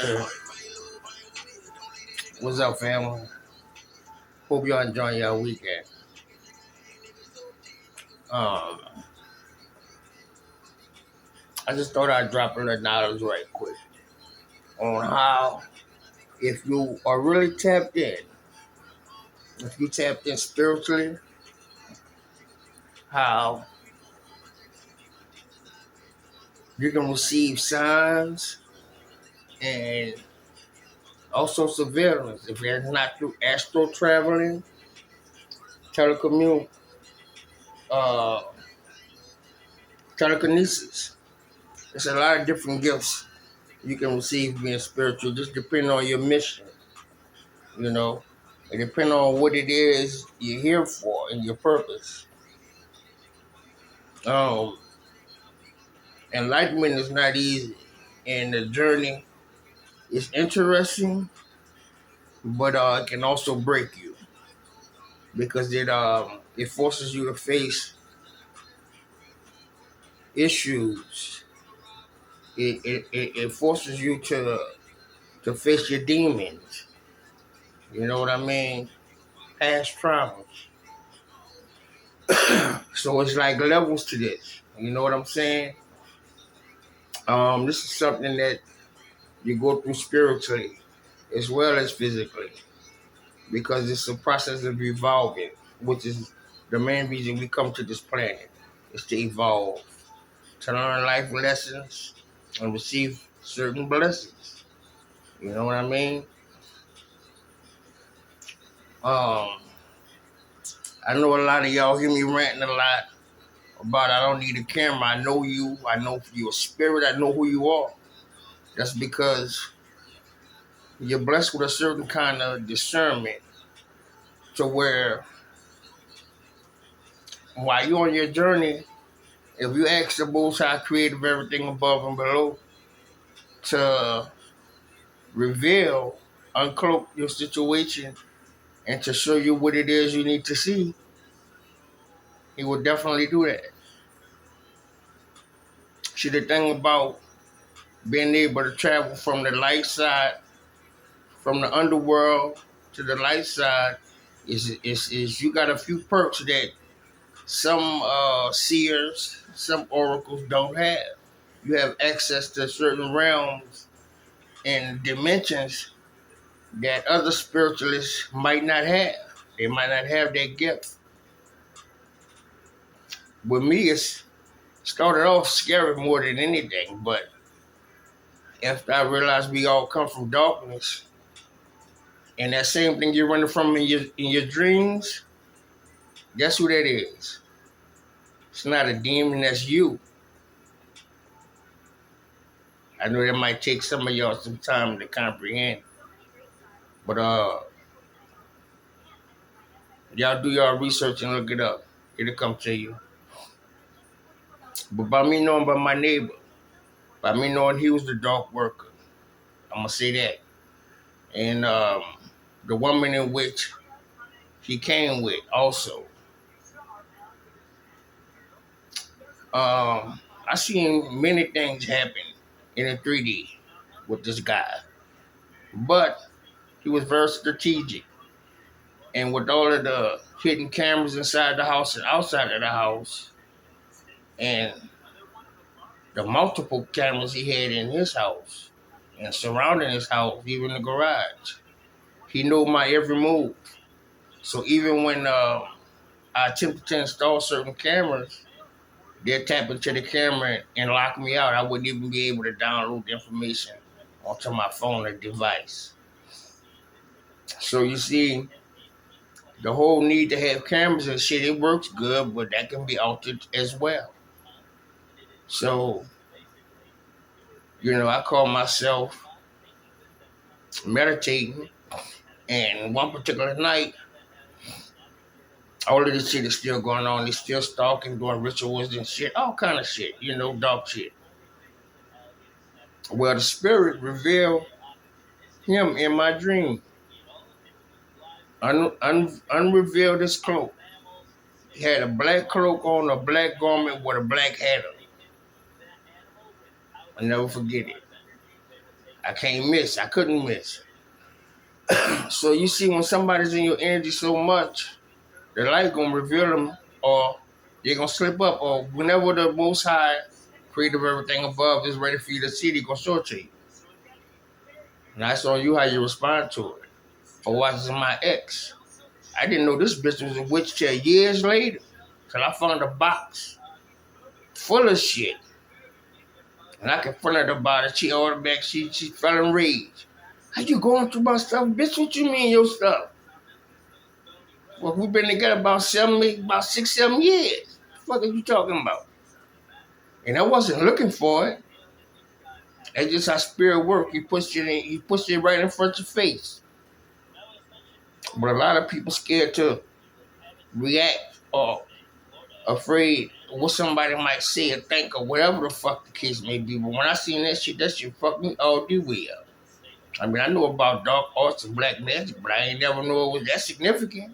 Uh, What's up, family? Hope y'all enjoying your weekend. Um, I just thought I'd drop $100 right quick on how, if you are really tapped in, if you tapped in spiritually, how you can receive signs and also surveillance. If it's not through astral traveling, telecommute, uh, telekinesis. There's a lot of different gifts you can receive being spiritual, just depending on your mission. You know, it depends on what it is you're here for and your purpose. Um, Enlightenment is not easy, and the journey is interesting, but it can also break you because it forces you to face issues. It forces you to face your demons. You know what I mean? Past traumas. So it's like levels to this. You know what I'm saying? This is something that you go through spiritually as well as physically because it's a process of evolving, which is the main reason we come to this planet is to evolve, to learn life lessons and receive certain blessings. You know what I mean? Um, I know a lot of y'all hear me ranting a lot about I don't need a camera. I know you. I know your spirit. I know who you are. That's because you're blessed with a certain kind of discernment to where while you're on your journey, if you ask the Most High Creator of everything above and below to reveal, uncloak your situation, and to show you what it is you need to see, He will definitely do that. See, the thing about being able to travel from the light side, from the underworld to the light side, is you got a few perks that some seers, some oracles don't have. You have access to certain realms and dimensions that other spiritualists might not have. They might not have that gift. With me, it started off scary more than anything, but after I realized we all come from darkness, and that same thing you're running from in your dreams, guess who that is? It's not a demon, that's you. I know that might take some of y'all some time to comprehend, but y'all do y'all research and look it up. It'll come to you. But by me knowing about my neighbor, by me knowing he was the dark worker, I'm gonna say that. And the woman in which he came with also. I seen many things happen in a 3D with this guy, but he was very strategic. And with all of the hidden cameras inside the house and outside of the house, and the multiple cameras he had in his house and surrounding his house, even the garage, he knew my every move. So even when I attempted to install certain cameras, they'd tap into the camera and lock me out. I wouldn't even be able to download the information onto my phone or device. So you see, the whole need to have cameras and shit, it works good, but that can be altered as well. So, I call myself meditating, and one particular night, all of this shit is still going on. They still stalking, doing rituals and shit, all kind of shit, dark shit. Well, the spirit revealed him in my dream. Unrevealed his cloak. He had a black cloak on, a black garment with a black hat on. I'll never forget it. I can't miss. I couldn't miss. So you see, when somebody's in your energy so much, the light gonna reveal them, or they're gonna slip up, or whenever the Most High, creator of everything above, is ready for you to see, they gonna show it to you. And that's on you how you respond to it. Or watching my ex. I didn't know this bitch was a witch till years later. Till I found a box full of shit. And I confronted her about it. She ordered back, she fell in rage. How you going through my stuff? Bitch, what you mean your stuff? Well, we've been together about 6, 7 years. What the fuck are you talking about? And I wasn't looking for it. That's just how spirit work. He pushed it right in front of your face. But a lot of people scared to react or afraid of what somebody might say or think or whatever the fuck the case may be. But when I seen that shit fucked me all the way up. I mean, I know about dark arts and black magic, but I ain't never know it was that significant.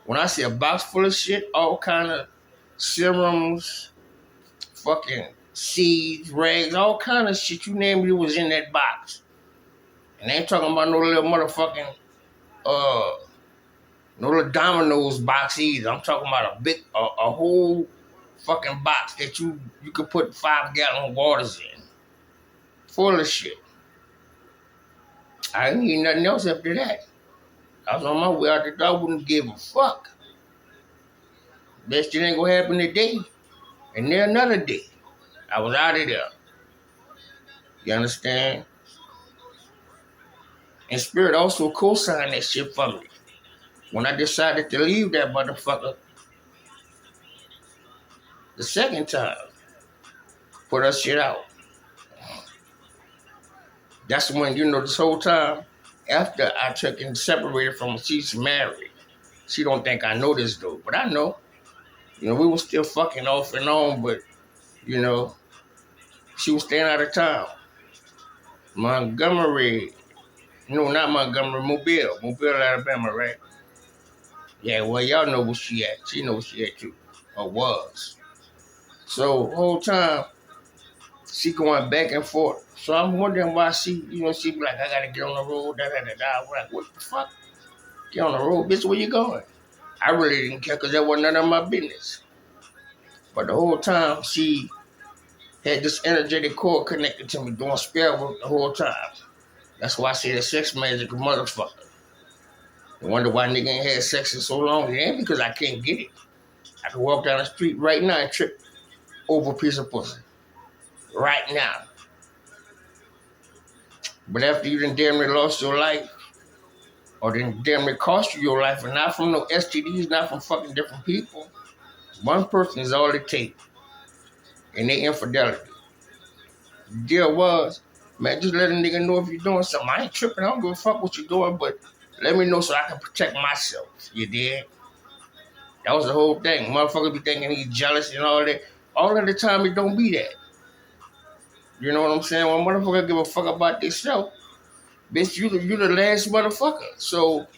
When I see a box full of shit, all kind of serums, fucking seeds, rags, all kind of shit, you name it, was in that box. And I ain't talking about no little motherfucking, no little Domino's box either. I'm talking about a whole fucking box that you could put 5-gallon waters in. Full of shit. I didn't need nothing else after that. I was on my way out the door. I wouldn't give a fuck. That shit ain't gonna happen today. And then another day. I was out of there. You understand? And Spirit also co-signed that shit for me. When I decided to leave that motherfucker the second time, put her shit out. That's when, this whole time, after I took and separated from her, she's married. She don't think I know this dude, but I know. We were still fucking off and on, but, she was staying out of town. Montgomery, no, not Montgomery, Mobile, Alabama, right? Yeah, well, y'all know where she at. She knows where she at too, or was. So, whole time, she going back and forth. So I'm wondering why she be like, I gotta get on the road, da. I'm like, what the fuck? Get on the road, bitch, where you going? I really didn't care because that wasn't none of my business. But the whole time, she had this energetic cord connected to me doing spell work the whole time. That's why I say the sex magic motherfucker. I wonder why nigga ain't had sex in so long. It ain't because I can't get it. I can walk down the street right now and trip over a piece of pussy. Right now. But after you done damn near lost your life, or then damn near cost you your life, and not from no STDs, not from fucking different people, one person is all it takes. And they infidelity. The deal was, man, just let a nigga know if you're doing something. I ain't tripping. I don't give a fuck what you're doing, but let me know so I can protect myself. You did? That was the whole thing. Motherfucker be thinking he's jealous and all that. All of the time, it don't be that. You know what I'm saying? When motherfucker give a fuck about themselves, bitch, you the last motherfucker. So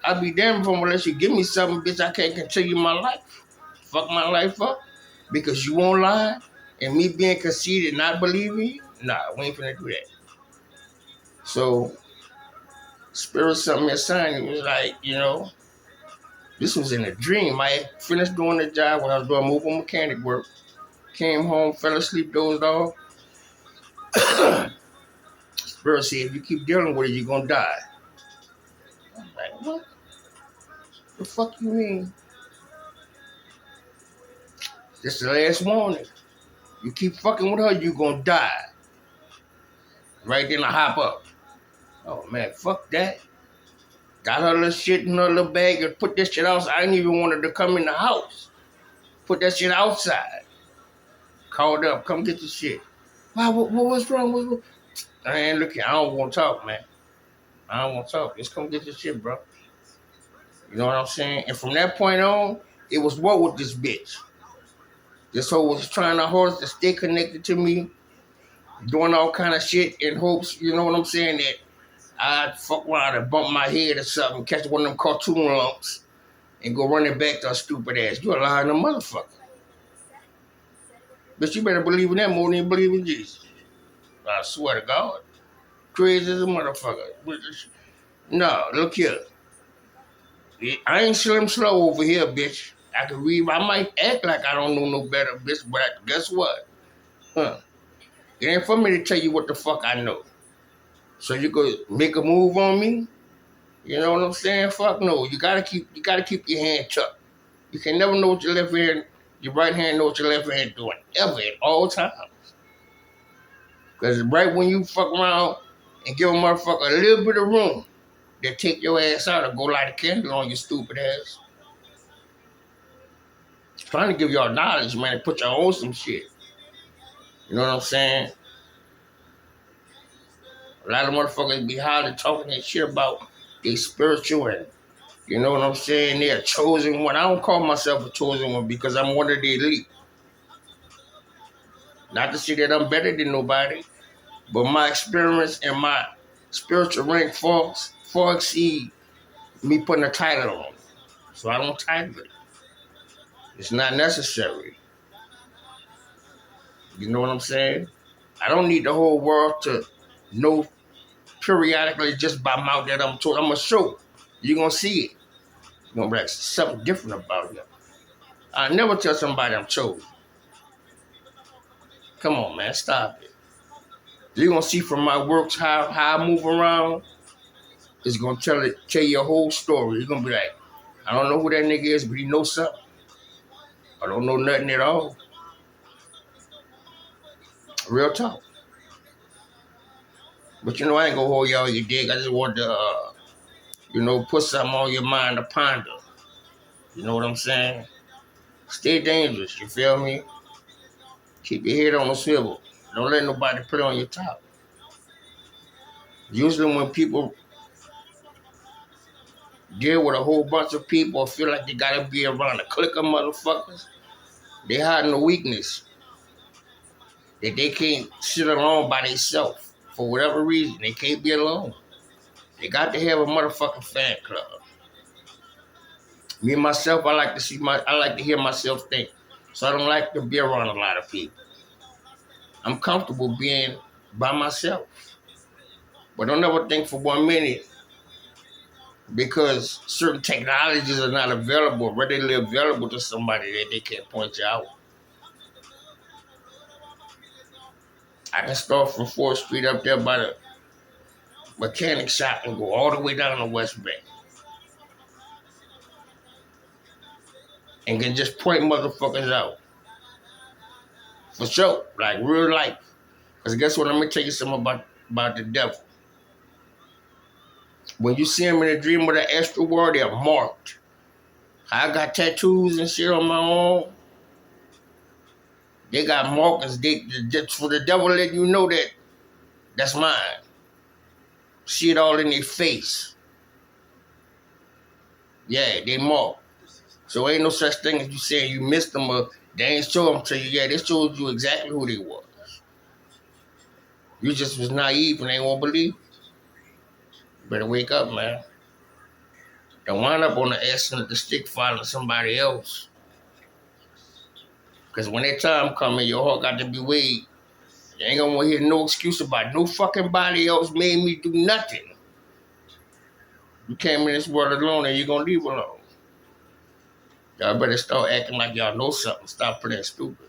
I be damned if I'm gonna let you give me something, bitch. I can't continue my life. Fuck my life up because you won't lie and me being conceited, not believing you. Nah, we ain't finna do that. So Spirit sent me a sign. It was like, this was in a dream. I had finished doing the job when I was doing mobile mechanic work. Came home, fell asleep, dozed off. Spirit said, if you keep dealing with it, you're gonna die. I'm like, what the fuck you mean? This the last warning. You keep fucking with her, you gonna die. Right then I hop up. Oh man, fuck that. Got her little shit in her little bag and put that shit outside. I didn't even want her to come in the house. Put that shit outside. Called up, come get the shit. Wow, what's wrong? I ain't looking. I don't want to talk, man. I don't want to talk. Just come get the shit, bro. You know what I'm saying? And from that point on, it was what with this bitch. This hoe was trying her hardest to stay connected to me, doing all kind of shit in hopes, you know what I'm saying, that I'd fuck around and bump my head or something, catch one of them cartoon lumps, and go running back to her stupid ass. You a lying motherfucker. But you better believe in that more than you believe in Jesus. I swear to God. crazy as a motherfucker. No, look here. I ain't slim slow over here, bitch. I can read. I might act like I don't know no better, bitch, but guess what? Huh? It ain't for me to tell you what the fuck I know. So you could make a move on me? You know what I'm saying? Fuck no. You gotta keep your hand tucked. You can never know what your right hand know what your left hand doing. Ever at all times. Cause right when you fuck around and give a motherfucker a little bit of room, they take your ass out and go light a candle on your stupid ass. Trying to give y'all knowledge, man, and put y'all on some shit. You know what I'm saying? A lot of motherfuckers be highly talking that shit about they spiritual and you know what I'm saying? They're a chosen one. I don't call myself a chosen one because I'm one of the elite. Not to say that I'm better than nobody, but my experience and my spiritual rank far exceed me putting a title on it. So I don't title it. It's not necessary. You know what I'm saying? I don't need the whole world to know periodically just by mouth that I'm told. I'm going to show. You're going to see it. You're going to be like, something different about him. I never tell somebody I'm chosen. Come on, man. Stop it. You're going to see from my works how I move around. It's going to tell you a whole story. You're going to be like, I don't know who that nigga is, but he knows something. I don't know nothing at all. Real talk. But I ain't going to hold y'all your dick. I just want to, put something on your mind to ponder. You know what I'm saying? Stay dangerous, you feel me? Keep your head on the swivel. Don't let nobody put on your top. Usually when people deal with a whole bunch of people or feel like they gotta be around a clique of motherfuckers, they hiding a weakness that they can't sit alone by themselves. For whatever reason, they can't be alone. They got to have a motherfucking fan club. Me myself, I like to hear myself think. So I don't like to be around a lot of people. I'm comfortable being by myself. But don't ever think for 1 minute because certain technologies are not available, readily available to somebody that they can't point you out. I can start from 4th Street up there by the mechanic shop and go all the way down to West Bank. And can just point motherfuckers out. For sure, like real life. Because guess what? I'm going to tell you something about the devil. When you see him in a dream of the astral world, they're marked. I got tattoos and shit on my arm. They got markers. For the devil let you know that that's mine. See it all in their face. Yeah, they marked. So ain't no such thing as you saying you missed them or they ain't show them to you. Yeah, they showed you exactly who they was. You just was naive and they won't believe. Better wake up, man. Don't wind up on the ass of the stick following somebody else. Because when that time coming, your heart got to be weighed. You ain't gonna want to hear no excuse about no fucking body else made me do nothing. You came in this world alone and you're gonna leave alone. Y'all better start acting like y'all know something. Stop playing stupid.